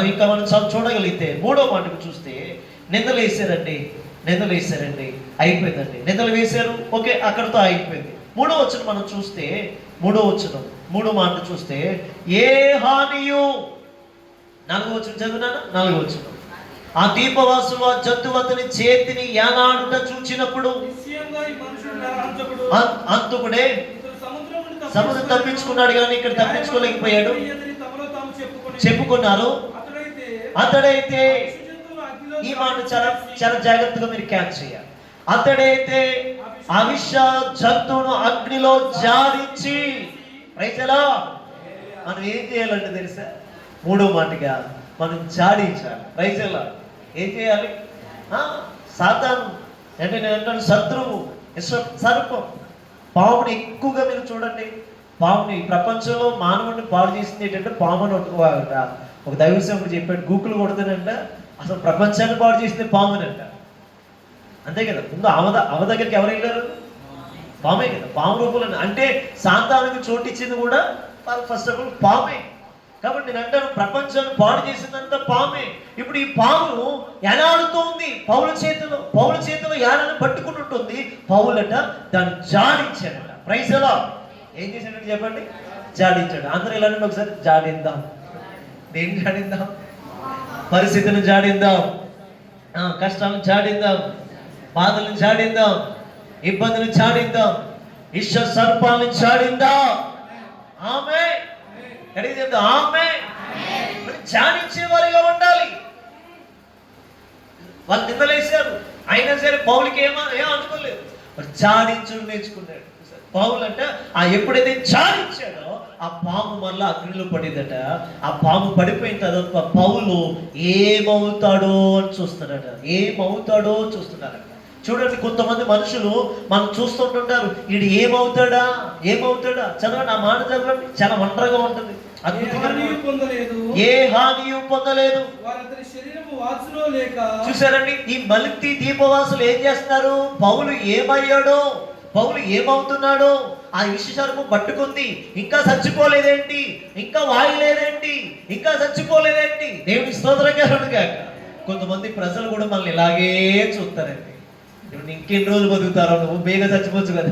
ఇంకా మనం చూడగలిగితే మూడో మాటకు చూస్తే నిందలు వేసారండి, అయిపోయిందండి. నిందలు వేశారు, ఓకే, అక్కడితో అయిపోయింది. మూడో వచనం మనం చూస్తే, మూడో మాట చూస్తే ఏ హానియు, 4వ వచనం చదువునానా, 4వ వచనం, ఆ దీపవాసులు ఆ జంతువు అతని చేతిని ఏనాడుట చూచినప్పుడు అంతకుడే సముద్రం తప్పించుకున్నాడు, కానీ ఇక్కడ తప్పించుకోలేకపోయాడు. చెప్పుకున్నారు. అతడైతే, ఈ మాట చాలా చాలా జాగ్రత్తగా మీరు క్యాచ్ చేయాలి. అతడైతే అవిష జంతువును అగ్నిలో జాడించి, రైతలా మనం ఏం చేయాలంటే తెలుసా, మూడో మాటగా మనం జాడించాలి. రైతలా ఏం చేయాలి? సాతాను అంటే నేను అంటాను శత్రువు, సర్పం, పాముని ఎక్కువగా మీరు చూడండి. పాముని ప్రపంచంలో మానవుడిని పాడు చేసింది ఏంటంటే పాముని ఒక దైవసేవుడు చెప్పాడు, గూకులు కొడుతానంట, అసలు ప్రపంచాన్ని పాడు చేసింది పామునంట. అంతే కదా. ముందు ఆమె దగ్గరికి ఎవరు వెళ్ళారు? పామే కదా. పాము రూపంలో అంటే సాతానికి చోటిచ్చింది కూడా ఫస్ట్ ఆఫ్ ఆల్ పామే. కాబట్టి నేను అంటాను ప్రపంచాన్ని పాడు చేసిందంతా పామే. ఇప్పుడు ఈ పాము ఎలాడుతూ ఉంది పౌల చేతిలో ఏడాన్ని పట్టుకుని ఉంటుంది. పౌలట దాన్ని జాడించాడట. ప్రైజ్ ఎలా ఏం చేశాడంటే చెప్పండి, జాడించాడు. అందరూ ఇలా ఒకసారి జాడిందాం. దేన్ని జాడిందాం? పరిస్థితిని జాడిందాం, కష్టాలను జాడిందాం, బాధలను జాడిందాం, ఇబ్బందులను జాడిందాం, ఇష్ట సర్పాలను జాడిందాం. ఆమె ఎడిగి చెప్తాం, ఆమె జాడించే వారిగా ఉండాలి. వాళ్ళు నిందలేశారు, అయినా సరే పౌలకి ఏం అనుకోలేదు, జాడించుడు నేర్చుకున్నాడు. పౌలు అంటే ఎప్పుడైతే జాడించాడో ఆ పాము మళ్ళా అగ్నిలో పడిందట. ఆ పాము పడిపోయిన తర్వాత పౌలు ఏమవుతాడో అని చూస్తున్నాడట. చూడండి, కొంతమంది మనుషులు మనం చూస్తుంటుంటారు, వీడు ఏమవుతాడా. చదవండి, ఆ మాట చదవండి, చాలా ఒంటరిగా ఉంటుంది. ఏ హానియు పొందలేదు. చూసారండి, ఈ మలిక్తి దీపవాసులు ఏం చేస్తున్నారు? పౌలు ఏమవుతున్నాడో, ఆ విషసర్పం పట్టుకుంది, ఇంకా చచ్చిపోలేదేంటి, ఇంకా వాయలేదేంటి, ఇంకా చచ్చిపోలేదేంటి. దేవుని స్తోత్రంగా. కొంతమంది ప్రజలు కూడా మనల్ని ఇలాగే చూస్తారండి. ఇప్పుడు ఇంకెన్ని రోజులు బతుకుతారో, నువ్వు బేగా చచ్చిపోవచ్చు కదా.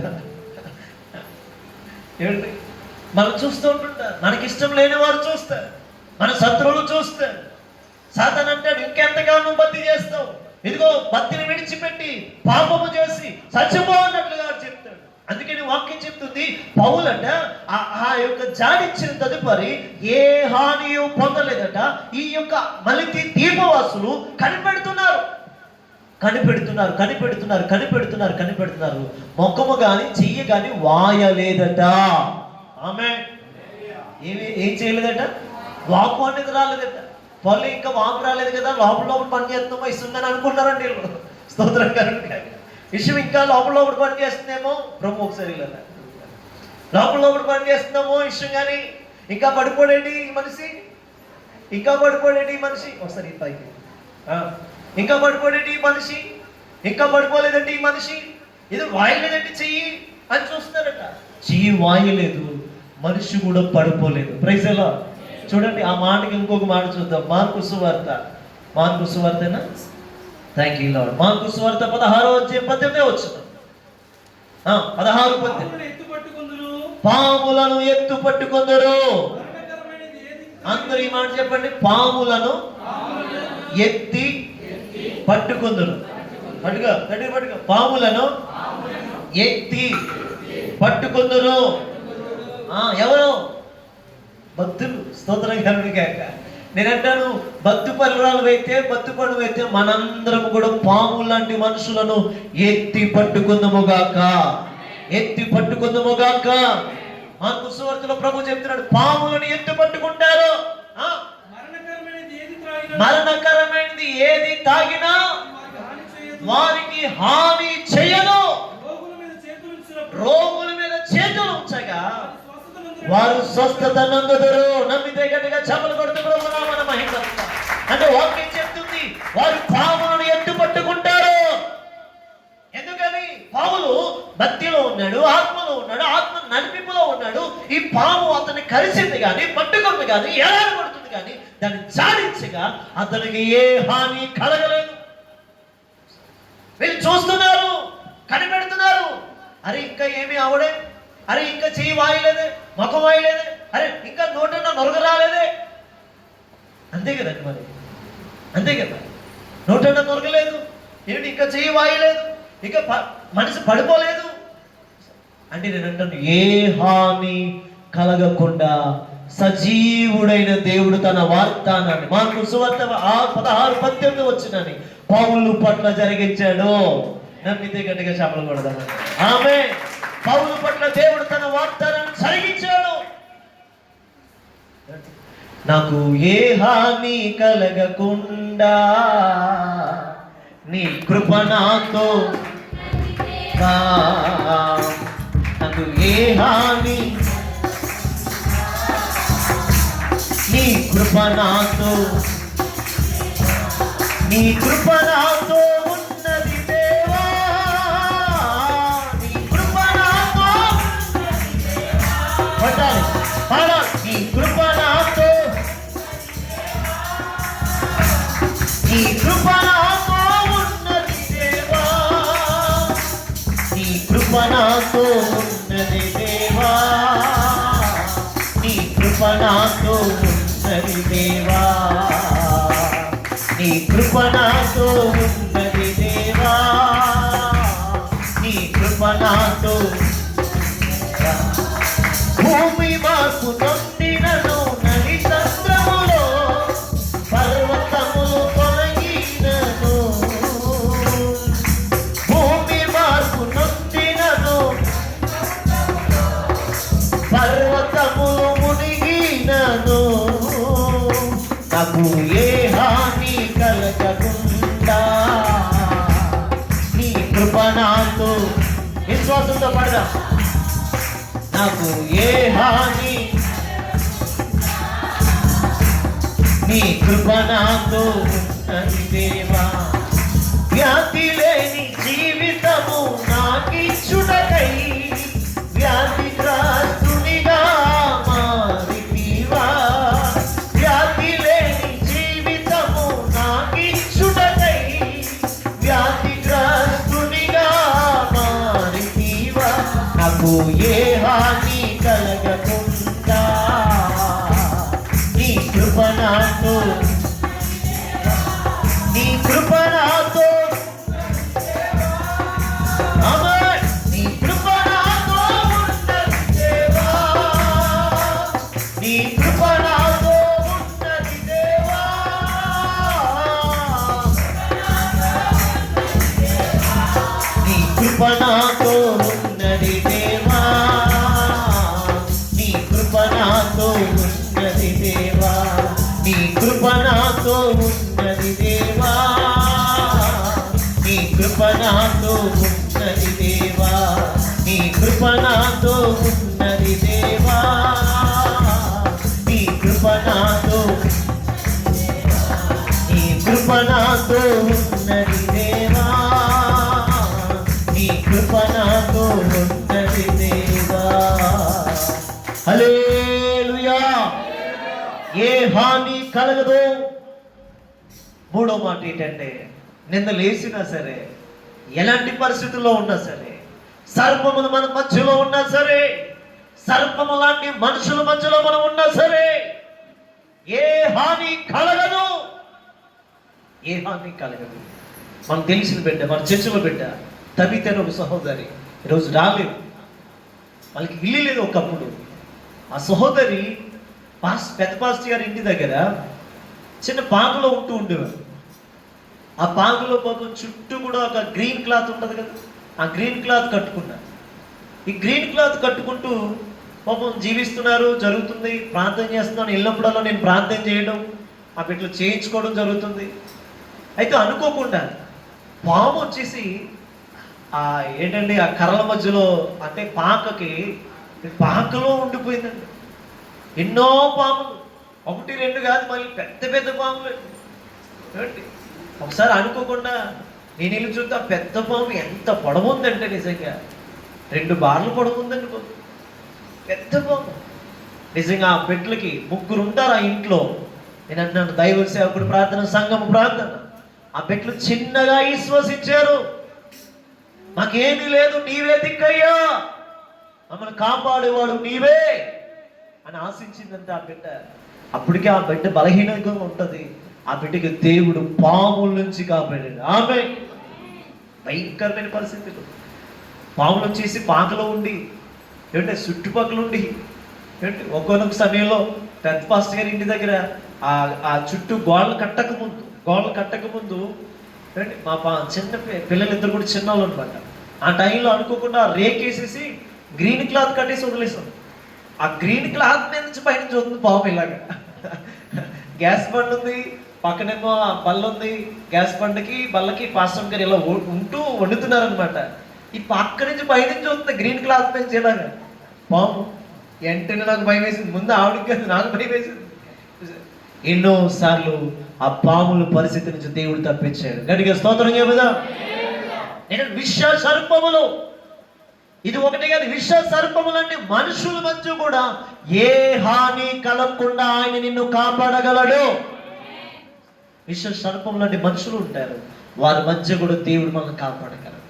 ఏమిటి మనం చూస్తూ ఉంటుంటారు. మనకి ఇష్టం లేని వారు చూస్తారు, మన శత్రువులు చూస్తారు. సాతాను అంటాడు, ఇంకెంతగా నువ్వు భక్తి చేస్తావు, ఇదిగో భక్తిని విడిచిపెట్టి పాపము చేసి చచ్చిపోన్నట్లుగా చెప్తాడు. అందుకని వాక్యం చెప్తుంది, పౌలట ఆ యొక్క జాడించిన తదుపరి ఏ హానియు పొందలేదట. ఈ యొక్క మలితి దీపవాసులు కనిపెడుతున్నారు. మొక్కము గాని చెయ్యి గాని వాయలేదట. ఆమె ఏం చేయలేదట? వాకు అనేది రాలేదట. వాళ్ళు ఇంకా వాకు రాలేదు కదా, లోపల పని చేస్తున్నామో ఇస్తుందని అనుకుంటారండి వీళ్ళు. స్తోత్రం గారు విషయం ఇంకా లోపల పని చేస్తుందేమో. బ్రహ్మ ఒకసారి లోపల పని చేస్తున్నామో ఇష్టం, కానీ ఇంకా పడిపోడేటి ఈ మనిషి, ఒకసారి పైకి ఇంకా పడిపోడేటి ఈ మనిషి, ఇంకా పడిపోలేదంటే ఈ మనిషి, ఇది వాయలేదంటే చెయ్యి అని చూస్తున్నారట. చెయ్యి వాయలేదు, మనిషి కూడా పడిపోలేదు. ప్రైజ్ ఎలా. చూడండి, ఆ మాటకి ఇంకొక మాట చూద్దాం. మార్కు సువార్తేనా? Thank you Lord. మార్కు సువార్త 16:18 పాములను ఎత్తు పట్టుకొందురు. అందరూ ఈ మాట చెప్పండి, పాములను ఎత్తి పట్టుకొందురు. పట్టుకో, పాములను ఎత్తి పట్టుకొందురు. ఎవరు? భక్తులు. స్తోత్రం కలుగుగాక. నేనంటాను, భక్తు పనులు అయితే మనందరం కూడా పాము లాంటి మనుషులను ఎత్తి పట్టుకుందముగాక. మార్కు సువార్తలో ప్రభు చెప్తున్నాడు, పాములను ఎత్తి పట్టుకుంటారు. మరణకరమైనది ఏది తాగినా వారికి హాని చేయను. రోగుల మీద చేతులు ఉంచగా వారు స్వస్థత నందుదురు. నమ్మితే గట్టిగా చప్పలు కొడుతూ మన మహిమ. అంటే వాక్యం చెప్తుంది, వారు పాములను ఎత్తు పట్టుకుంటారు. ఎందుకని? పాములు భక్తిలో ఉన్నాడు, ఆత్మలో ఉన్నాడు, ఆత్మ నడిపింపులో ఉన్నాడు. ఈ పాము అతన్ని కలిసింది కానీ, పట్టుకుంది కానీ, ఎలాగ పడుతుంది కానీ దాన్ని జాడించగా అతనికి ఏ హాని కలగలేదు. వీళ్ళు చూస్తున్నారు, కనిపెడుతున్నారు. అరే ఇంకా ఏమీ అవడే, అరే ఇంకా చెయ్యి వాయలేదే, ముఖం వాయలేదే, అరే ఇంకా నోటన్నా నొరగ రాలేదే. అంతే కదండి మరి, అంతే కదా. నోటన్నా నొరగలేదు, ఏమిటి ఇంకా చెయ్యి వాయలేదు, ఇంకా మనసు పడిపోలేదు అంటే నేను అంటాను, ఏ హాని కలగకుండా సజీవుడైన దేవుడు తన వాగ్దానాన్ని మార్కు సువార్త 16:18 వచ్చినని పౌలు పట్ల జరిగించాడు. నమ్మితే గట్టిగా చపలు కొడదాం. ఆమె పౌలు పట్ల దేవుడు తన వాగ్దానాన్ని జరిగించాడు. నాకు ఏ హాని కలగకుండా నీ కృప నాతో, నాకు ఏ హాని, నీ కృప నాతో, నీ కృప నాతో ఉన్నది దేవా, నీ కృప నాతో పట్టాలి పాడాలి. నీ కృప నాతో, నీ కృప నాతో ఉన్నది దేవా, నీ కృప నాతో ఉన్నది దేవా, నీ కృప నాతో ఉన్నది దేవా, నీ కృప నాతో ఉన్నది దేవా, నీ కృప నాతో. భూమి మార్పు నొందినను నది సంద్రములో, పర్వతములు తొలగినను. భూమి మార్పు నొందినను, పర్వతములు మునిగినను. నాకు ఏ హాని కలగకుండా నీ కృప నాతో. విశ్వాసంతో పడదా. నాకు ఏ హాని, నీ కృప నాతో ఉన్నది దేవా. వ్యాధి లేని జీవితము నాకిచ్చుటకై వ్యాధిగ్రస్తునిగా మారితివా. వ్యాధి లేని జీవితము నాకిచ్చుటకై వ్యాధిగ్రస్తునిగా మారితివా. నాకు ఏ హాని కలగకుండా నీ కృప నాతో, నీ కృప నాతో, నీ కృప నాతో ఉన్నది దేవా, నీ కృప నాతో ఉన్నది దేవా, నీ కృప నాతో ఉన్నది దేవా, నీ కృప నాతో ఉన్నది దేవా, నీ కృప నాతో ఉన్నది దేవా, నీ కృప నాతో ఉన్నది దేవా, నీ కృప నాతో ఉన్నది దేవా, నీ కృప నాతో, నీ కృప నాతో ఉన్నది దేవా, నీ కృప నాతో ఉన్నది దేవా. హల్లెలూయా. ఏ హాని కలగదు. మూడో మాట ఏంటంటే, నిన్న లేచినా సరే, ఎలాంటి పరిస్థితుల్లో ఉన్నా సరే, సర్పములు మన మధ్యలో ఉన్నా సరే, సర్పము లాంటి మనుషుల మధ్యలో మనం ఉన్నా సరే, ఏ హాని కలగదు. ఏ హాని కలగదు. మనకు తెలిసిన బిడ్డ, మన చర్చలో బిడ్డ తబితను ఒక సహోదరి ఈరోజు రాలేదు. వాళ్ళకి ఇల్లు లేదు ఒకప్పుడు. ఆ సహోదరి పెద్ద పాస్టర్ గారి ఇంటి దగ్గర చిన్న పాకులో ఉండేవారు. ఆ పాకులో పాపం చుట్టూ కూడా ఒక గ్రీన్ క్లాత్ ఉంటుంది కదా, ఆ గ్రీన్ క్లాత్ కట్టుకున్నారు. ఈ గ్రీన్ క్లాత్ కట్టుకుంటూ పాపం జీవిస్తున్నారు, జరుగుతుంది. ప్రార్థన చేస్తున్నాను, వెళ్ళినప్పుడల్లా నేను ప్రార్థన చేయడం, ఆ బిడ్డలు చేయించుకోవడం జరుగుతుంది. అయితే అనుకోకుండా పాము వచ్చేసి ఏంటండి ఆ కర్రల మధ్యలో, అంటే పాకలో ఉండిపోయిందండి. ఎన్నో పాములు, 1, 2 కాదు, మళ్ళీ పెద్ద పెద్ద పాములు. ఒకసారి అనుకోకుండా నేను వెళ్ళి చూద్దాం, పెద్ద పాము ఎంత పొడవుందంటే నిజంగా 2 బార్లు పొడవుందండి. పెద్ద పాము నిజంగా. ఆ బిడ్డలకి 3 ఉంటారు ఆ ఇంట్లో. నేను అంటున్నాను, దైవ సేవకుడు ప్రార్థన, సంఘం ప్రార్థన, ఆ బిడ్డలు చిన్నగా విశ్వసించారు. మాకేమీ లేదు, నీవే దిక్కయ్యా, మమ్మల్ని కాపాడేవాడు నీవే అని ఆశించిందంటే ఆ బిడ్డ. అప్పటికే ఆ బిడ్డ బలహీనంగా ఉంటుంది. ఆ బిడ్డకి దేవుడు పాముల నుంచి కాపాడాడు. ఆమె భయంకరమైన పరిస్థితులు, పాములు వచ్చేసి పాకలో ఉండి ఏంటంటే చుట్టుపక్కల ఉండి ఏంటి ఒక్కొక్క సమయంలో పెద్ద పాస్టర్ గారి ఇంటి దగ్గర ఆ చుట్టూ గోడలు కట్టక ముందు ఏంటి మా చిన్న పిల్లలిద్దరు కూడా చిన్నవాళ్ళు అనమాట. ఆ టైంలో అనుకోకుండా రేకేసేసి గ్రీన్ క్లాత్ కట్టేసి వదిలేసాం. ఆ గ్రీన్ క్లాత్ మీద నుంచి పైన చూస్తుంది పాము ఇలాగా. గ్యాస్ బండ్ ఉంది, పక్కనేమో బల్ల ఉంది. గ్యాస్ బండ్కి బల్లకి పాస్టర్ గారు ఇలా ఉంటూ వండుతున్నారు అనమాట. ఈ పక్క నుంచి పైనుంచి చూస్తుంది గ్రీన్ క్లాత్ మీద ఇలాగా పాము. వెంటనే నాకు భయం వేసింది. ముందు ఆవిడకి నాకు భయం వేసింది. ఎన్నోసార్లు ఆ పాముల పరిస్థితి నుంచి దేవుడు తప్పించాడు. గట్టిగా స్తోత్రం చెబుదా. నేను విష సర్పములు, ఇది ఒకటి కాదు, విష సర్పములు అంటే మనుషుల మధ్య కూడా ఏ హాని కలగకుండా ఆయన నిన్ను కాపాడగలడు. విష సర్పములు అంటే మనుషులు ఉంటారు, వారి మధ్య కూడా దేవుడు మనల్ని కాపాడగలడు.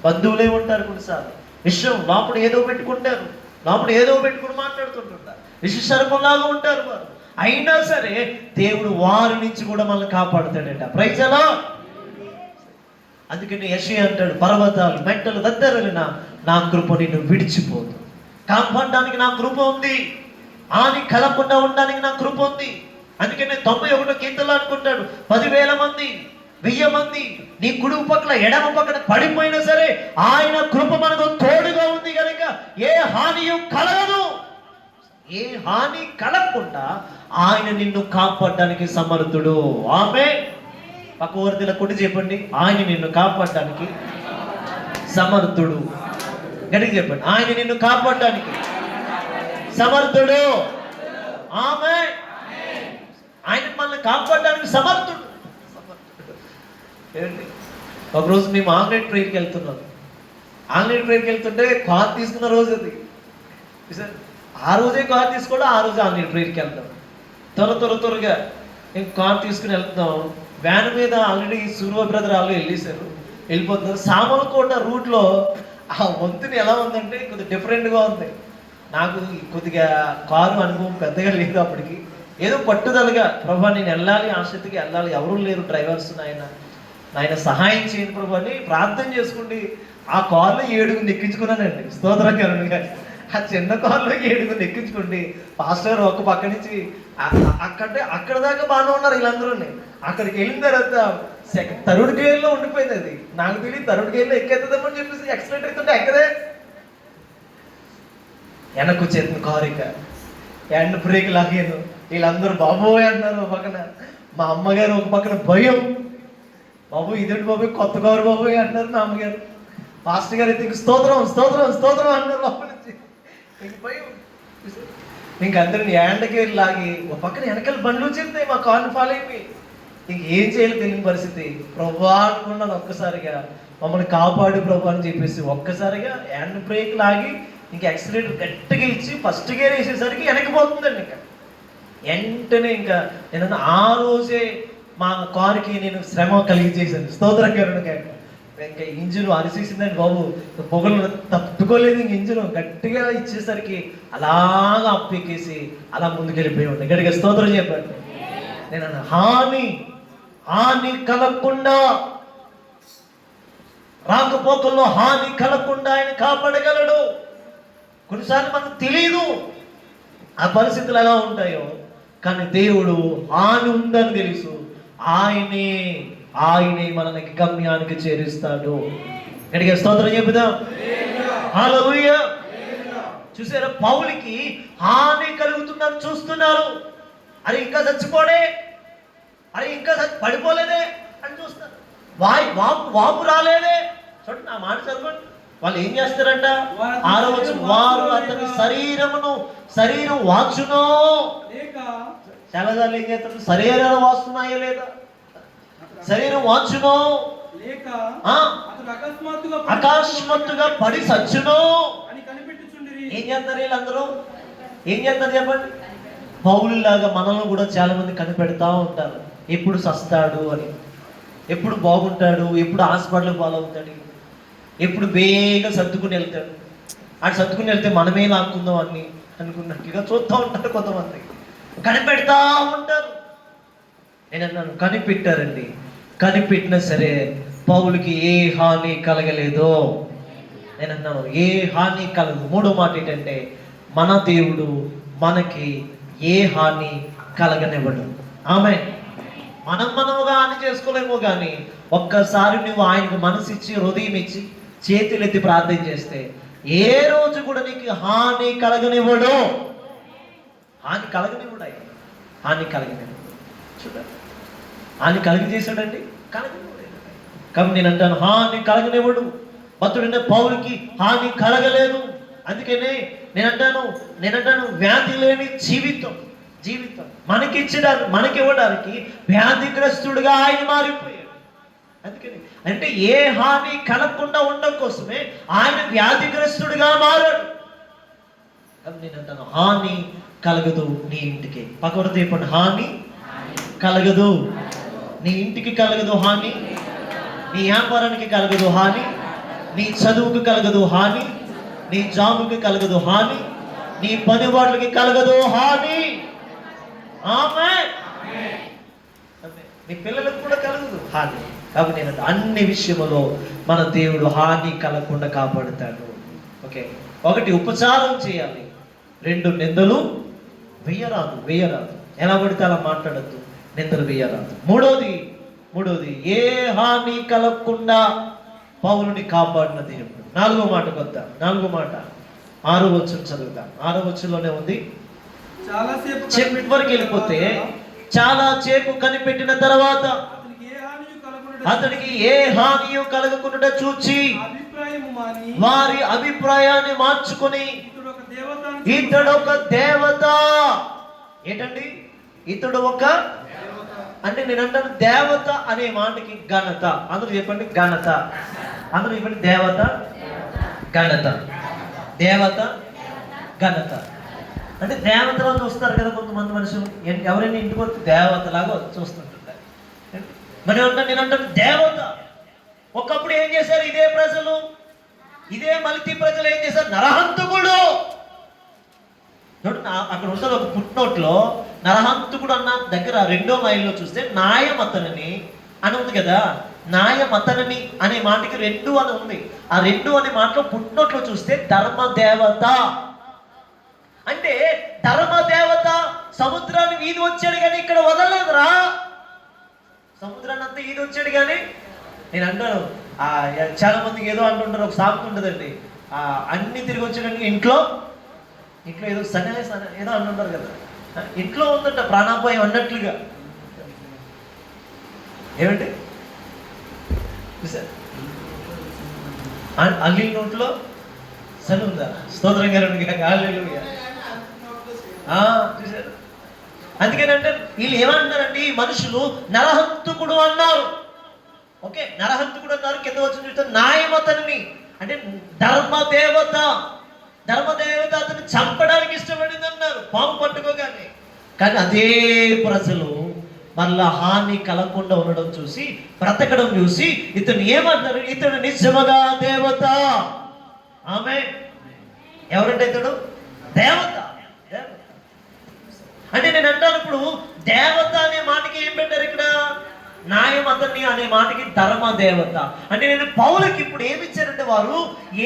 బంధువులే ఉంటారు, కొన్నిసార్లు విషయం లోపల ఏదో పెట్టుకుంటారు, లోపల ఏదో పెట్టుకుని మాట్లాడుతుంటారు, విష సర్పంలాగా ఉంటారు వారు. అయినా సరే దేవుడు వారి నుంచి కూడా మనల్ని కాపాడుతాడట. Praise the lord. అందుకని యెషయా అంటాడు, పర్వతాలు మెట్టలు దద్దరిల్లినా నా కృప నిన్ను విడిచిపోదు. కాపాడడానికి నా కృప ఉంది, హాని కలగకుండా ఉండడానికి నా కృప ఉంది. అందుకని 91 కీర్తనలు అనుకుంటాడు, 10,000 మంది 1000 మంది నీ కుడి పక్కన ఎడమ పక్కన పడిపోయినా సరే ఆయన కృప మనకు తోడుగా ఉంది కనుక ఏ హానియు కలగదు. ఏ హాని కలగకుండా ఆయన నిన్ను కాపాడడానికి సమర్థుడు. ఆమేన్. పక్క వర్తిలో కొట్టి చెప్పండి, ఆయన నిన్ను కాపాడడానికి సమర్థుడు. గట్టిగా చెప్పండి, ఆయన నిన్ను కాపాడడానికి సమర్థుడు. ఆమేన్. ఆయన మనల్ని కాపాడడానికి సమర్థుడు. ఏంటి, ఒకరోజు మేము ఆన్లైన్ ప్రేయర్కి వెళ్తున్నాం. ఆన్లైన్ ప్రేయర్కి వెళ్తుంటే కార్ తీసుకున్న రోజు అది. ఆ రోజే కార్ తీసుకోవడం, ఆ రోజే ఆన్లైన్ ప్రేయర్కి వెళ్తాం. త్వరగా మేము కార్ తీసుకుని వెళ్తున్నాం. వ్యాన్ మీద ఆల్రెడీ సూర్య బ్రదర్ వాళ్ళు వెళ్ళిపోతున్నారు. సామలకోట రూట్లో ఆ వంతుని ఎలా ఉందంటే కొద్దిగా డిఫరెంట్గా ఉంది. నాకు కొద్దిగా కారు అనుభవం పెద్దగా లేదు అప్పటికి. ఏదో పట్టుదలగా, ప్రభా నేను వెళ్ళాలి, ఆసక్తికి వెళ్ళాలి, ఎవరూ లేరు డ్రైవర్స్, నాయన సహాయం చేయని ప్రభు అని ప్రార్థన చేసుకుంటే ఆ కారులో 7 ఎక్కించుకున్నానండి. స్తోత్రకరునిగా ఆ చిన్న కారులో 7 ఎక్కించుకోండి. పాస్టర్ ఒక పక్క నుంచి అక్కడ దాకా బాగానే ఉన్నారు వీళ్ళందరూ. అక్కడికి వెళ్ళిన తర్వాత థర్డ్ గేర్లో ఉండిపోయింది అది. నాకు తెలియదు థర్డ్ గేర్లో ఎక్కేద్దామని చెప్పేసి యాక్సిడెంట్ అవుతుంటే ఎక్కదే. వెనక్కు చేతున్న కారు ఇక హ్యాండ్ బ్రేక్ లాగాను. వీళ్ళందరూ బాబోయ్ అంటున్నారు ఒక పక్కన. మా అమ్మగారు ఒక పక్కన భయం, బాబు ఇదేంటి బాబు కొత్త కారు బాబోయ్ అంటున్నారు మా అమ్మగారు. పాస్టర్ గారు అయితే స్తోత్రం స్తోత్రం స్తోత్రం అంటున్నారు లోపల నుంచి. ఇంక భయం. ఇంకందరిని హ్యాండ్ గేర్ లాగి ఒక పక్కన వెనకాల బండ్లు చెప్తాయి, మా కారుని ఫాలో అయిపోయి ఇంకేం చేయాలి తెలియని పరిస్థితి. ప్రభా అనుకున్నాను ఒక్కసారిగా, మమ్మల్ని కాపాడు ప్రభు అని చెప్పేసి ఒక్కసారిగా హ్యాండ్ బ్రేక్ లాగి ఇంక యాక్సిడెంట్ గట్టిగా ఇచ్చి ఫస్ట్ గేర్ వేసేసరికి వెనక్కిపోతుందండి. ఇంకా వెంటనే ఇంకా నేను ఆ రోజే మా కారుకి నేను శ్రమ కలిగి చేశాను. స్తోత్రకరునిగా ఇంకా ఇంజిన్ అరిసేసిందండి బాబు, పొగలు తప్పుకోలేదు. ఇంక ఇంజిన్ గట్టిగా ఇచ్చేసరికి అలాగా అప్పెక్కేసి అలా ముందుకెళ్ళిపోయి ఉండే. గట్టిగా స్తోత్రం చెప్పండి. నేను హాని కలగకుండా, రాకపోకల్లో హాని కలగకుండా ఆయన కాపాడగలడు. కొన్నిసార్లు మనకు తెలియదు ఆ పరిస్థితులు ఎలా ఉంటాయో, కానీ దేవుడు హాని ఉందని తెలుసు. ఆయనే మనకి గమ్యానికి చేరుస్తాడు. గట్టిగా స్తోత్రం చెబుదాం. హల్లెలూయా. చూసారా, పౌలుకి హాని కలుగుతుందని చూస్తున్నారు. అరే ఇంకా చచ్చిపోడే, అరే ఇంకా పడిపోలేదే అని చూస్తారు. వాపు రాలేదే. చూడండి నా మాట చదవండి. వాళ్ళు ఏం చేస్తారంట, 6వ వచనం, వారు అతని శరీరం వాచునో. చాలాసార్లు ఏం చేస్తారు, శరీరాలు వాస్తున్నాయో లేదా, శరీరం వాచునో, అకస్మాత్తుగా పడి సచ్చునో. ఏం చేస్తారు వీళ్ళందరూ, ఏం చేస్తారు చెప్పండి. పౌలులాగా మనల్ని కూడా చాలా మంది కనిపెడతా ఉంటారు, ఎప్పుడు సస్తాడు అని, ఎప్పుడు బాగుంటాడు, ఎప్పుడు హాస్పిటల్ పాలవుతాడు, ఎప్పుడు వేగంగా సర్దుకుని వెళ్తాడు, ఆడు సర్దుకుని వెళ్తే మనమే లాక్కుందాం అని అనుకున్నట్టుగా చూస్తూ ఉంటారు కొంతమంది, కనిపెడతా ఉంటారు. నేను అన్నాను కనిపెట్టారండి, కనిపెట్టినా సరే పౌలుకి ఏ హాని కలగలేదు. నేను అన్నాను ఏ హాని కలగదు. మూడో మాట ఏంటంటే మన దేవుడు మనకి ఏ హాని కలగనివ్వడు. ఆమె మనముగా హాని చేసుకోలేమో కానీ ఒక్కసారి నువ్వు ఆయనకు మనసిచ్చి హృదయం ఇచ్చి చేతులెత్తి ప్రార్థన చేస్తే ఏ రోజు కూడా నీకు హాని కలగనివ్వడు. హాని కలగనివ్వడు ఆయన, హాని కలగనివ్వడు. చూడండి హాని కలిగజేశాడండి, కలగనివ్వడు. కాబట్టి నేను అంటాను హాని కలగనివ్వడు. భక్తుడైన పౌలుకి హాని కలగలేదు. అందుకనే నేను అంటాను వ్యాధి లేని జీవితం మనకి ఇవ్వడానికి వ్యాధిగ్రస్తుడుగా ఆయన మారిపోయాడు. అందుకని అంటే ఏ హాని కలగకుండా ఉండడం కోసమే ఆయన వ్యాధిగ్రస్తుడిగా మారాడు. నేను అంటాను హాని కలగదు నీ ఇంటికి. పక్కన చెప్పండి హాని కలగదు నీ ఇంటికి, కలగదు హాని నీ వ్యాపారానికి, కలగదు హాని నీ చదువుకు, కలగదు హాని నీ జాబుకి, కలగదు హాని నీ పనివాళ్ళకి, కలగదు హాని. ఆమేన్. నీ పిల్లలకు కూడా కలగదు హాని. కాబట్టి నేను అన్ని విషయములో మన దేవుడు హాని కలగకుండా కాపాడుతాడు. ఓకే, ఒకటి ఉపచారం చేయాలి, రెండు నిందలు వేయరాదు. ఎలా పడితే అలా మాట్లాడద్దు, నిందలు వేయరాదు. మూడోది ఏ హాని కలగకుండా పౌలుని కాపాడిన దేవుడు. నాలుగో మాటకు వద్దాం. నాలుగో మాట 6వ వచనం చదువుతాం. 6వ వచనంలోనే ఉంది. చెప్పి వరకు వెళ్ళిపోతే చాలా సేపు కనిపెట్టిన తర్వాత అతనికి ఏ హానియు కలగకుండా చూచి వారి అభిప్రాయాన్ని మార్చుకొని ఇతడు ఒక దేవత. ఏంటండి ఇతడు ఒక అంటే నేను అంటాను దేవత అనే మాటకి ఘనత. అందరూ చెప్పండి ఘనత. అందరూ చెప్పండి దేవత ఘనత. దేవత ఘనత అంటే దేవతలా చూస్తారు కదా కొంతమంది మనుషులు. ఎవరైనా ఇంటికి వస్తే దేవతలాగా చూస్తుంటారు. మరి నేను అంటాను దేవత. ఒకప్పుడు ఏం చేశారు ఇదే ప్రజలు, ఇదే మల్టీ ప్రజలు ఏం చేశారు, నరహంతకుడు. అక్కడ ఉంటుంది ఒక ఫుట్నోట్లో నరహంతకుడు అన్న దగ్గర 2వ లైన్లో చూస్తే నాయమతనని అని ఉంది కదా. నాయమతనని అనే మాటకి 2 అని ఉంది. ఆ 2 అనే మాటలో ఫుట్నోట్లో చూస్తే ధర్మదేవత అంటే ధర్మదేవత. సముద్రాన్ని ఈది వచ్చాడు కానీ ఇక్కడ వదలలేదురా. సముద్రాన్ని అంతా ఈది వచ్చాడు కానీ నేను అంటాను చాలా మందికి ఏదో అంటుంటారు, ఒక సామెత ఉంటుందండి, అన్ని తిరిగి వచ్చాడు ఇంట్లో ఏదో సన్యాసి ఏదో అంటుంటారు కదా. ఇంట్లో ఉందంట ప్రాణాపాయం అన్నట్లుగా. ఏమంటే అల్లి నోట్లో సని ఉందా? స్తోత్రం గారు. చూసారు. అందుకేనంటే వీళ్ళు ఏమంటున్నారంటే ఈ మనుషులు నరహంతకుడు అన్నారు. ఓకే, నరహంతకుడు అన్నారు. కింద వచ్చి చూస్తే నాయమతని అంటే ధర్మదేవత అతను చంపడానికి ఇష్టపడింది అన్నారు పాము పట్టుకోగానే. కానీ అదే ప్రజలు మళ్ళా హాని కలగకుండా ఉండడం చూసి, బ్రతకడం చూసి ఇతను ఏమన్నారు, ఇతడు నిజముగా దేవత. ఆమె ఎవరంటే ఇతడు దేవత. అంటే నేను అంటాను ఇప్పుడు దేవత అనే మాటకి ఏం పెట్టారు ఇక్కడ, న్యాయమతని అనే మాటకి ధర్మదేవత. అంటే నేను పౌలకి ఇప్పుడు ఏమి ఇచ్చారంటే వారు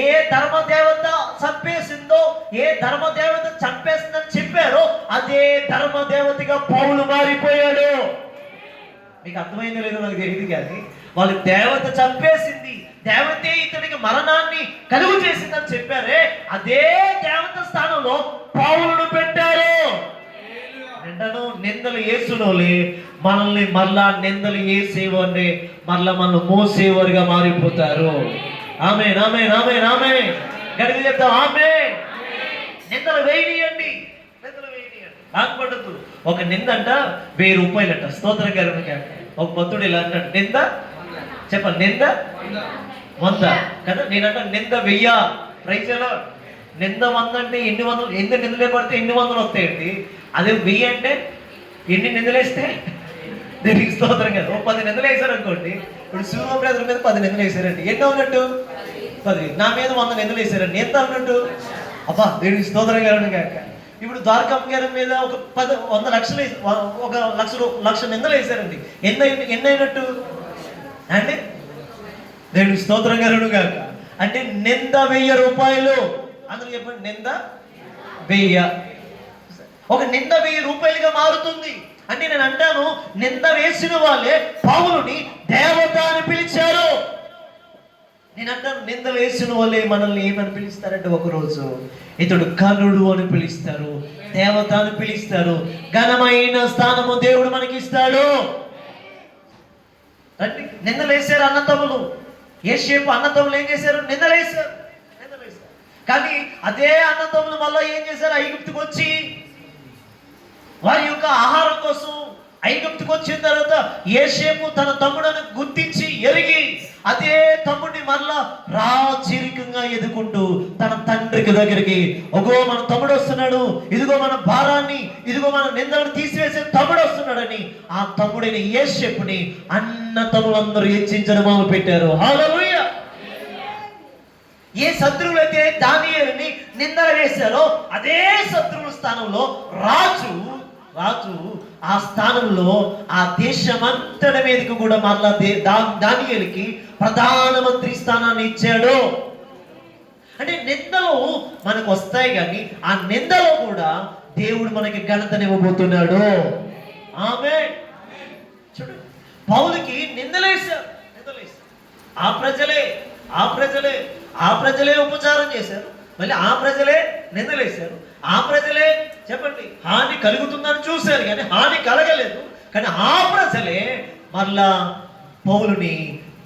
ఏ ధర్మదేవత చంపేసిందో, ఏ ధర్మదేవత చంపేసిందని చెప్పారో అదే ధర్మదేవతగా పౌలు మారిపోయాడు. మీకు అర్థమైందో లేదో నాకు తెలియదు కానీ వాళ్ళు దేవత చంపేసింది, దేవతే ఇతనికి మరణాన్ని కలుగు చేసిందని చెప్పారే, అదే దేవత స్థానంలో పౌలును పెట్టారు. నిందలు యేసులోలే మనల్ని మళ్ళా నిందలు వేసేవాడిని మళ్ళా మనల్ని మోసేవారుగా మారిపోతారు. ఆమేన్, ఆమేన్, ఆమేన్, ఆమేన్. గట్టిగా చెప్తాం ఆమేన్. నిందలు వేయనియండి, బాధపడద్దు. ఒక నింద అంట 1000 రూపాయలంట. స్తోత్రం గారు. ఒక భక్తుడు ఇలా అంటాడు, నింద చెప్పండి, నింద 100 కదా. నేనంట నింద 1000. ప్రైజ్ ఎలా? నింద 100 అంటే ఎన్ని నిందలే పడితే ఎన్ని వందలు వస్తాయండి. అదే 1000 అంటే ఎన్ని నిందలేస్తే దేనికి స్తోత్రం కదా. ఓ 10 నిందలు వేశారు అనుకోండి. ఇప్పుడు శివ బ్రదర్ మీద 10 నిందలు వేశారండి. ఎన్ని అవునట్టు? 10. నా మీద 100 నిందలు వేశారండి. ఎంత అవునట్టు? అబ్బా దేవునికి స్తోత్రం కలను కాక. ఇప్పుడు ద్వారకమ్మ గారి మీద ఒక 100 లక్షలు ఒక లక్ష నిందలు వేశారండి. ఎన్ని అయినట్టు అంటే దేవునికి స్తోత్రం కలను కాక. అంటే నింద 1000 రూపాయలు. అందులో చెప్పండి, నింద 1000. ఒక నింద 1000 రూపాయలుగా మారుతుంది. అంటే నేను అంటాను, నింద వేసిన వాళ్ళే పౌలుని దేవత అని పిలిచారు. నేను అంటాను, నింద వేసిన వాళ్ళే మనల్ని ఏమని పిలుస్తారంటే, ఒకరోజు ఇతడు ఘనుడు అని పిలుస్తారు, దేవత అని పిలుస్తారు, ఘనమైన స్థానము దేవుడు మనకి ఇస్తాడు. అంటే నిందలేశారు అన్నతమ్ములు. యేసేపు అన్నతమ్ములు ఏం చేశారు? నిందలేశారు. కానీ అదే అన్నదమ్ములు మళ్ళీ ఏం చేశారు? ఐగుప్తుకు వచ్చి వారి యొక్క ఆహారం కోసం ఐగుప్తుకు వచ్చిన తర్వాత యేసేపు తన తమ్ముడని గుర్తించి ఎరిగి అదే తమ్ముడిని మరలా రాచరికంగా ఎదుకుంటూ తన తండ్రికి దగ్గరికి, ఒగో మన తమ్ముడు వస్తున్నాడు, ఇదిగో మన భారాన్ని, ఇదిగో మన నిందలను తీసివేసే తమ్ముడు వస్తున్నాడని ఆ తమ్ముడిని యేసేపుని అన్న తమ్ములందరూ హెచ్చించడం మొదలు పెట్టారు. హల్లెలూయా. ఏ శత్రువులైతే దానియేలుని నిందలు వేశారో అదే శత్రువుల స్థానంలో రాజు ఆ స్థానంలో ఆ దేశమంతటి మీదకి కూడా మరలా దానియేలుకి ప్రధానమంత్రి స్థానాన్ని ఇచ్చాడు. అంటే నిందలు మనకు వస్తాయి, కానీ ఆ నిందలో కూడా దేవుడు మనకి ఘనతనివ్వబోతున్నాడు. ఆమేన్. చూడండి, పౌలుకి నిందలేశారు. ఆ ప్రజలే ఉపచారం చేశారు, మళ్ళీ ఆ ప్రజలే నిందలేశారు, ఆ ప్రజలే చెప్పండి హాని కలుగుతుందని చూశారు, కానీ హాని కలగలేదు. కానీ ఆ ప్రజలే మళ్ళా పౌలుని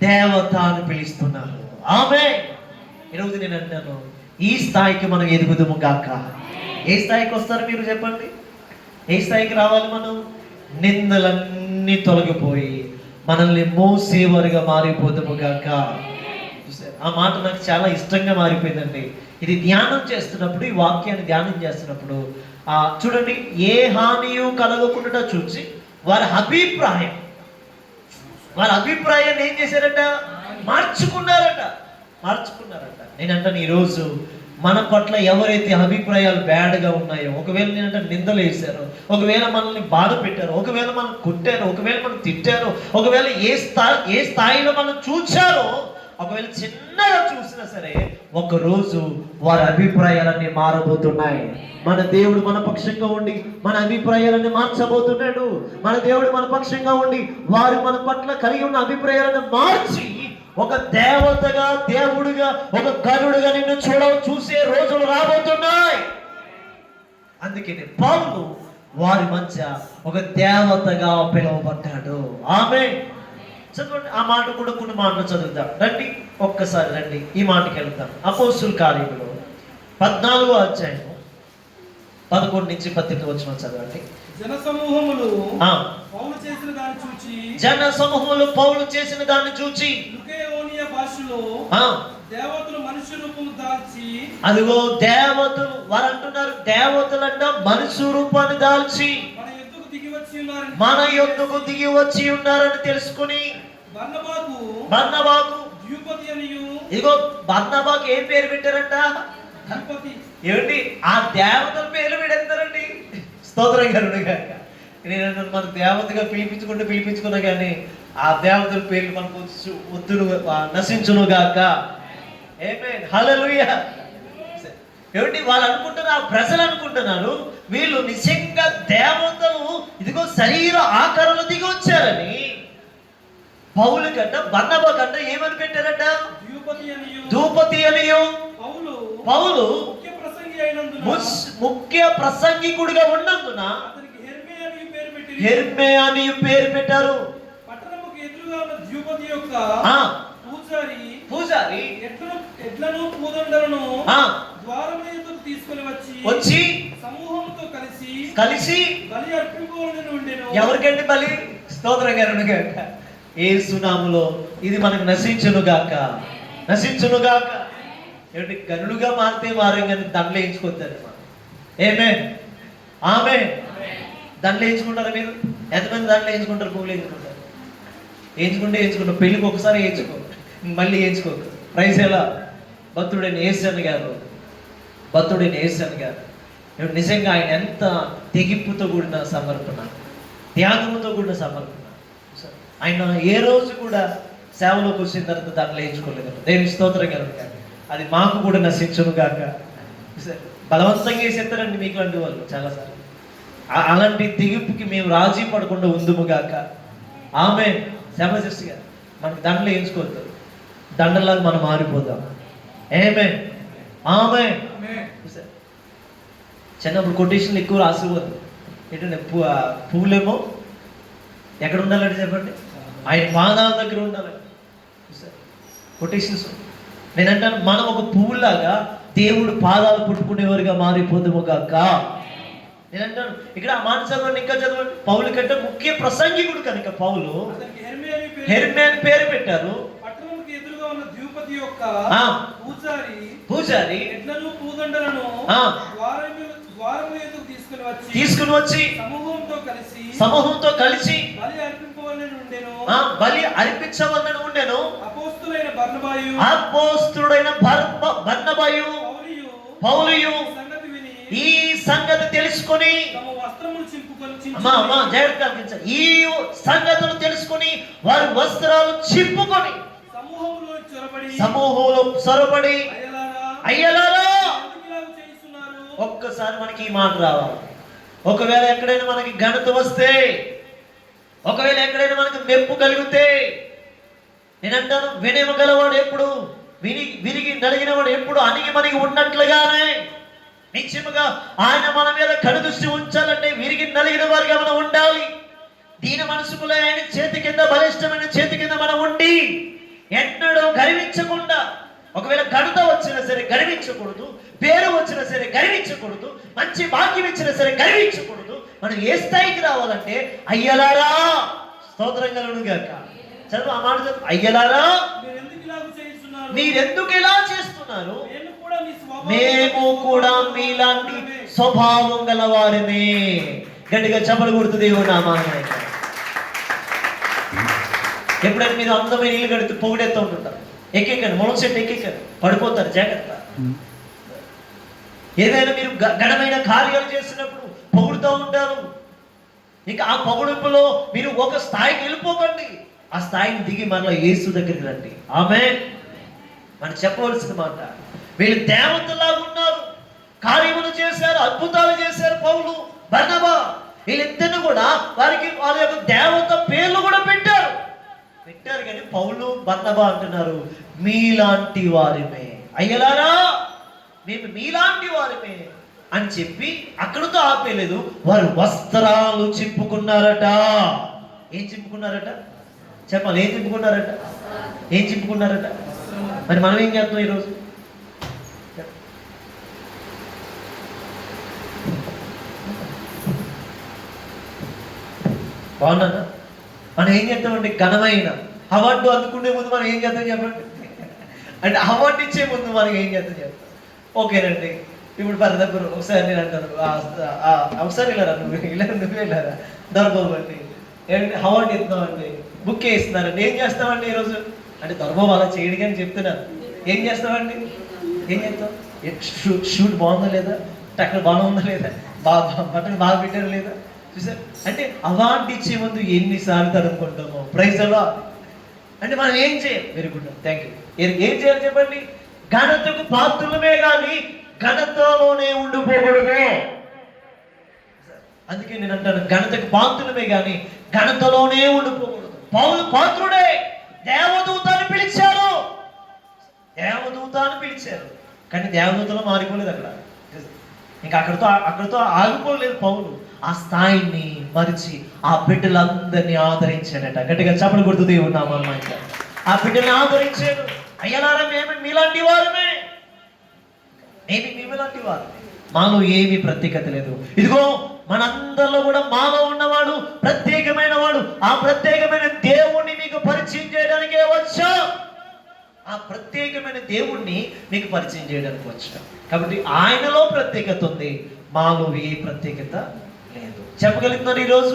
దేవత అని పిలుస్తున్నారు. ఆమేన్. ఈరోజు నేను అంటాను, ఈ స్థాయికి మనం ఎదుగుదాము గాక. ఏ స్థాయికి వస్తారు మీరు చెప్పండి? ఏ స్థాయికి రావాలి మనం? నిందలన్నీ తొలగిపోయి మనల్ని మోసేవారుగా మారిపోతాము గాక. ఆ మాట నాకు చాలా ఇష్టంగా మారిపోయిందండి. ఇది ధ్యానం చేస్తున్నప్పుడు, ఈ వాక్యాన్ని ధ్యానం చేస్తున్నప్పుడు చూడండి, ఏ హానియు కలగకుండా చూసి వారి అభిప్రాయాన్ని ఏం చేశారట? మార్చుకున్నారట. నేను అంటాను, ఈరోజు మన పట్ల ఎవరైతే అభిప్రాయాలు బ్యాడ్గా ఉన్నాయో, ఒకవేళ నేనంటే నిందలు వేశారో, ఒకవేళ మనల్ని బాధ పెట్టారో, ఒకవేళ మనం కొట్టారో, ఒకవేళ మనం తిట్టారో, ఒకవేళ ఏ స్థాయిలో మనం చూచారో, ఒకవేళ చిన్నగా చూసినా సరే ఒకరోజు వారి అభిప్రాయాలన్నీ మారబోతున్నాయి. మన దేవుడు మన పక్షంగా ఉండి మన అభిప్రాయాలన్నీ మార్చబోతున్నాడు. మన దేవుడు మన పక్షంగా ఉండి వారు మన పట్ల కలిగి ఉన్న అభిప్రాయాలను మార్చి ఒక దేవతగా, దేవుడుగా, ఒక గరుడుగా నిన్ను చూసే రోజులు రాబోతున్నాయి. అందుకే పౌలు వారి మధ్య ఒక దేవతగా పిలువబడ్డాడు. ఆమేన్. చదవండి, ఆ మాట కూడా కొన్ని మాటలు చదువుతాం. రండి, ఒక్కసారి రండి, ఈ మాటకి వెళ్తాం. అపోస్తుల కార్యములు 14వ అధ్యాయం 11 నుంచి 18 వచనం చదవండి. జన సమూహములు పౌలు చేసిన దాన్ని చూచి లుకేయోనియ భాషలో దేవతలు మనుష్య రూపము దాల్చి, అదిగో దేవతలు వారు అంటున్నారు, దేవతలంట మనుష్య రూపాన్ని దాల్చి మన యొద్దకు దిగి వచ్చి ఉన్నారని తెలుసుకుని బర్నబాకు ఇదిగో బర్నబాకు ఏం పేరు పెట్టారంట? ఏమిటి? ఆ దేవతల పేర్లు పెడతారండి. స్తోత్రం కలుగునుగా. నేను మన దేవతగా పిలిపించుకున్నా కానీ ఆ దేవతల పేర్లు మనకు వద్దును, నశించును గాక. ఆమేన్. హల్లెలూయా. ఏమిటి వాళ్ళు అనుకుంటున్నారు? ఆ ప్రజలు అనుకుంటున్నారు వీళ్ళు నిజంగా దేవతలు ఇదిగో శరీర ఆకారంలో దిగి వచ్చారని. పౌలు కంట బర్నబా కంట ఏమని పెట్టారట? ధూపతి అనియు. పౌలు ముఖ్య ప్రసంగికుడిగా ఉన్నందున హెర్మే అని పేరు పెట్టారు. పూజారి ఎడ్లను పూదండలను తీసుకొని వచ్చి సమూహంతో కలిసి బలి అర్పించుకోవాలని ఉండెను. ఎవరికండి బలి? స్తోత్రం గారు గాక. యేసు నామములో ఇది మనకు నశించును గాక. ఏమిటి? గనులుగా మారితే మారం, కానీ దండలు వేయించుకోవద్దండి మనం. ఆమేన్. దండలు వేయించుకుంటారా మీరు? ఎంతమంది దండలు వేయించుకుంటారు? పువ్వులు వేయించుకుంటారు. పెళ్ళికి ఒకసారి వేయించుకో, మళ్ళీ వేయించుకో. ప్రైజ్ ఎలా? భక్తుడైన యేసయ్య గారు నిజంగా ఆయన ఎంత తెగింపుతో కూడిన సమర్పణ, త్యాగంతో కూడిన సమర్పణ. ఆయన ఏ రోజు కూడా సేవలోకి వచ్చిన తర్వాత దండలు వేయించుకోలేదు. దేవుని స్తోత్రం కలుగును. అది మాకు కూడా నశించును గాక. బలవంతంగా వేసేస్తారండి మీకు లాంటి వాళ్ళు చాలాసార్లు. అలాంటి తెగింపుకి మేము రాజీ పడకుండా ఉందుము గాక. ఆమె శ్యామశిష్టి గారు మనకి దండలు వేయించుకోవద్దు, దండలాగా మనం మారిపోదాం. ఆమె చిన్నప్పుడు కొటేషన్లు ఎక్కువ రాసేవారు. ఏంటంటే పువ్వులేమో ఎక్కడ ఉండాలంటే చెప్పండి, ఆయన పాదాల దగ్గర ఉండాలండి. కొటేషన్స్. నేనంటాను మనం ఒక పువ్వులాగా దేవుడు పాదాలు పుట్టుకునేవారుగా మారిపోదుము గాక. నేనంటాను ఇక్కడ ఆ మాట చదవండి, ఇంకా చదవండి. పౌలు కంటే ముఖ్య ప్రసంగికుడు కనుక పౌలు హెర్మే అని పేరు పెట్టారు. ఎదురుగా ఉన్న ద్విపతి యొక్క పూజారి ఎడ్లను పూదండలను తీసుకుని వచ్చి సమూహంతో కలిసి బలి అర్పించవలెను ఉండెను. అపోస్తలుడైన బర్నబాయు పౌలుయు ఈ సంగతి తెలుసుకొని ఈ సంగతులు తెలుసుకొని వారి వస్త్రాలు చింపుకొని సమూహంలో చొరబడి అయ్యలారా. ఒక్కసారి మనకి ఈ మాట రావాలి. ఒకవేళ ఎక్కడైనా మనకి ఘనత వస్తే, ఒకవేళ ఎక్కడైనా మనకి మెప్పు కలిగితే, నేనంటాను వినయము గలవాడు ఎప్పుడు విరిగి నలిగిన వాడు ఎప్పుడు అణిగి మనకి ఉన్నట్లుగానే నిశ్చయముగా ఆయన మన మీద కనుదృష్టి ఉంచాలంటే విరిగి నలిగిన వారిగా మనం ఉండాలి. దీని మనసుకులే ఆయన చేతి కింద, బలిష్టమైన చేతి కింద మనం ఉండి ఎన్నడూ గర్వించకుండా, ఒకవేళ ఘనత వచ్చినా సరే గర్వించకూడదు, పేరు వచ్చినా సరే గర్వించకూడదు, మంచి భాగ్యం ఇచ్చినా సరే గర్వించకూడదు. మనం ఏ స్థాయికి రావాలంటే అయ్యలారా, స్తోత్రం కలుగును గాక. చదువు ఆ మాట చదువు. అయ్యలారా మీరెందుకు ఇలా చేస్తున్నారు? మేము కూడా మీలాంటి స్వభావం గలవారిని. గట్టిగా చప్పలు కొడుతూ దేవుడు నామాన్ని. ఎప్పుడైనా మీరు అందమైన ఇల్లు కడితే పొగిడెత్తా ఉంటుంటారు. ఎక్కెక్కండి, మొలం సెట్ ఎక్కెక్కండి, పడిపోతారు, జాగ్రత్త. ఏదైనా మీరు ఘనమైన కార్యాలు చేసినప్పుడు పొగుడుతూ ఉంటారు. ఇంకా ఆ పొగుడుపులో మీరు ఒక స్థాయికి వెళ్ళిపోకండి, ఆ స్థాయిని దిగి మరలా యేసు దగ్గరికి రండి. ఆమె మనం చెప్పవలసిన మాట. వీళ్ళు దేవతలాగా ఉన్నారు, కార్యములు చేశారు, అద్భుతాలు చేశారు. పౌలు, బర్నబా వీళ్ళిద్దరిని కూడా వారికి వాళ్ళ యొక్క దేవత పేర్లు కూడా పెట్టారు. కానీ పౌలు బర్నబా అంటున్నారు మీలాంటి వారిమే. అయ్యలారా మేము మీలాంటి వారిమే అని చెప్పి అక్కడితో ఆపేలేదు. వారు వస్త్రాలు చింపుకున్నారట. ఏం చింపుకున్నారట చెప్పాలి? ఏం చింపుకున్నారట? మరి మనం ఏం చేస్తున్నాం ఈరోజు? బాగున్నా? మనం ఏం చేస్తామండి? ఘనమైన అవార్డు అందుకునే ముందు మనం ఏం చేస్తాం చెప్పండి? అంటే అవార్డు ఇచ్చే ముందు మనం ఏం చేస్తాం చెప్పండి? ఓకేనండి, ఇప్పుడు పరదప్పుడు ఒకసారి నేను అంటాను, ఒకసారి వెళ్ళారా నువ్వే వెళ్ళారా దొరబాబు అండి, ఏంటంటే అవార్డు ఇస్తున్నామండి, బుక్ ఇస్తున్నారండి. ఏం చేస్తామండి ఈరోజు? అంటే దొరబాబు అలా చేయడిగా అని చెప్తున్నాను. ఏం చేస్తామండి? ఏం చేస్తాం? షూట్ బాగుందా లేదా, టక్కన బాగుందా లేదా, బట్టలు బాగా పెట్టారా లేదా చూసారు? అంటే అవార్డు ఇచ్చే ముందు ఎన్నిసార్లు తడుముకుంటామో. ప్రైజ్ అలా అంటే మనం ఏం చేయాలి? Very good, thank you. ఏం చేయాలి చెప్పండి? ఘనతకు పాత్రులమే కానీ ఘనతలోనే ఉండిపోకూడదు. అందుకే నేను అంటాను ఘనతకు పాత్రులమే కానీ ఘనతలోనే ఉండిపోకూడదు. పౌలు పాత్రుడే, దేవదూతాన్ని పిలిచారు, కానీ దేవదూతలో మారిపోలేదు. అక్కడ ఇంకా అక్కడితో ఆగిపోలేదు పౌలు. ఆ స్థాయిని మరిచి ఆ బిడ్డలందరినీ ఆదరించాడట. గట్టిగా చప్పలు కొడుతుంది ఉన్నాము అన్నమాట. ఆ బిడ్డని ఆదరించాడు. అయ్యలారా మేము మీలాంటి వారమే, మీలాంటి వారు, మాలో ఏమీ ప్రత్యేకత లేదు. ఇదిగో మనందరిలో కూడా మాలో ఉన్నవాడు ప్రత్యేకమైన వాడు. ఆ ప్రత్యేకమైన దేవుణ్ణి మీకు పరిచయం చేయడానికే వచ్చా. ఆ ప్రత్యేకమైన దేవుణ్ణి మీకు పరిచయం చేయడానికి వచ్చా. కాబట్టి ఆయనలో ప్రత్యేకత ఉంది, మాలో ఏ ప్రత్యేకత లేదు. చెప్పగలుగుతున్నారు ఈరోజు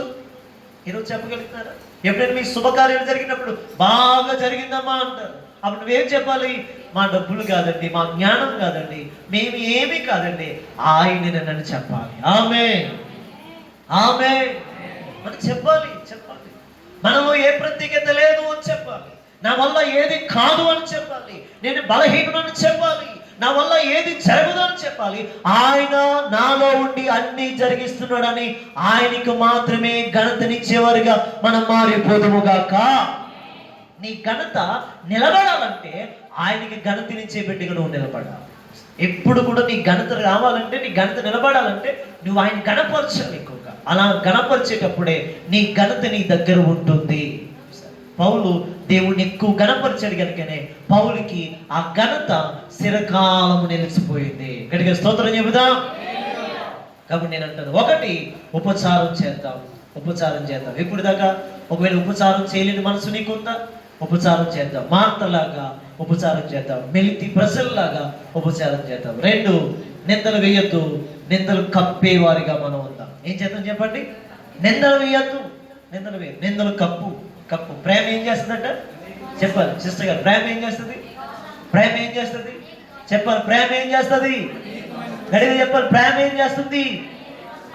చెప్పగలుగుతున్నారా? ఎప్పుడైనా మీ శుభకార్యాలు జరిగినప్పుడు బాగా జరిగిందమ్మా అంటారు. అప్పుడు నువ్వేం చెప్పాలి? మా డబ్బులు కాదండి, మా జ్ఞానం కాదండి, మేము ఏమీ కాదండి, ఆయనని చెప్పాలి. ఆమె మనం చెప్పాలి. మనలో ఏ ప్రత్యేకత లేదు అని చెప్పాలి. నా వల్ల ఏది కాదు అని చెప్పాలి. నేను బలహీనుడని చెప్పాలి. నా వల్ల ఏది జరగదు అని చెప్పాలి. ఆయన నాలో ఉండి అన్ని జరిగిస్తున్నాడని ఆయనకు మాత్రమే ఘనతనిచ్చేవారుగా మనం మారిపోదుముగాక. నీ ఘనత నిలబడాలంటే ఆయనకి ఘనతనిచ్చే బిడ్డగా నువ్వు నిలబడాలి. ఎప్పుడు కూడా నీ ఘనత రావాలంటే, నీ ఘనత నిలబడాలంటే నువ్వు ఆయన గణపరచాలి. ఎక్కువగా అలా గణపరిచేటప్పుడే నీ ఘనత నీ దగ్గర ఉంటుంది. పౌలు దేవుడిని ఎక్కువ గణపరిచాడు కనుకనే పౌలుకి ఆ ఘనత చిరకాలము నిలిచిపోయింది. గట్టిగా స్తోత్రం చెబుదాం. కాబట్టి నేను అంటాను, ఒకటి ఉపచారం చేద్దాం. ఎప్పుడు దాకా? ఒకవేళ ఉపచారం చేయలేని మనసు నీకుందా, ఉపచారం చేద్దాం. మార్తలాగా ఉపచారం చేద్దాం. మెలితి ప్రజల్లాగా ఉపచారం చేద్దాం. 2, నిందలు వేయొద్దు, నిందలు కప్పేవారిగా మనం ఉందాం. ఏం చేద్దాం చెప్పండి? నిందలు వేయొద్దు, నిందలు కప్పు. ప్రేమ ఏం చేస్తుందంట చెప్పాలి సిస్టర్ గారు. ప్రేమ ఏం చేస్తుంది చెప్పాలి. ప్రేమ ఏం చేస్తుంది? గడిగా చెప్పాలి. ప్రేమ ఏం చేస్తుంది?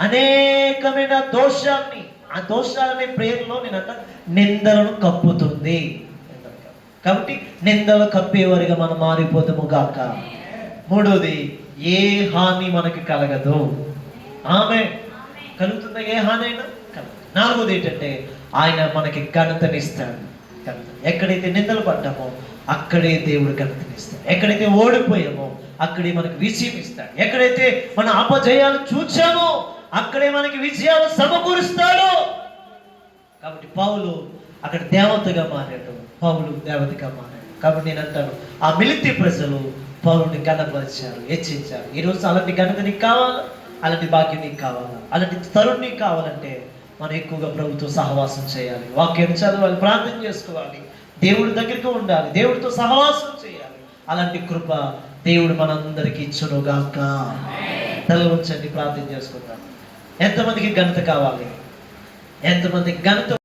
అనేకమైన దోషాన్ని, ఆ దోషాలనే ప్రేమలో నేనంట నిందలను కప్పుతుంది. కాబట్టి నిందలు కప్పేవారిగా మనం మారిపోతాము గాక. 3, ఏ హాని మనకి కలగదు. ఆమె కలుగుతుందా? ఏ హాని అయినా కలగదు. 4 ఏంటంటే ఆయన మనకి ఘనతనిస్తాడు. ఎక్కడైతే నిందలు పడ్డామో అక్కడే దేవుడు ఘనతనిస్తాడు. ఎక్కడైతే ఓడిపోయామో అక్కడే మనకి విజయం ఇస్తాడు. ఎక్కడైతే మన అపజయాలు చూచామో అక్కడే మనకి విజయాలు సమకూరుస్తాడు. కాబట్టి పౌలు అక్కడ దేవతగా మారాడు. కాబట్టి నేను అంటాను, ఆ మిలితి ప్రజలు పౌలుని ఘనపరిచారు, హెచ్చించారు. ఈరోజు అలాంటి ఘనత నీకు కావాలా? అలాంటి భాగ్యం నీకు కావాలా? అలాంటి తరుణ్ నీకు కావాలంటే మనం ఎక్కువగా ప్రభుత్వ సహవాసం చేయాలి, వాక్యం చదవాలి, ప్రార్థన చేసుకోవాలి, దేవుడి దగ్గరికి ఉండాలి, దేవుడితో సహవాసం చేయాలి. అలాంటి కృప దేవుడు మనందరికీ ఇచ్చునుగాక. తల ఉంచండి, ప్రార్థన చేసుకుందాం. ఎంతమందికి ఘనత కావాలి? ఎంతమందికి ఘనత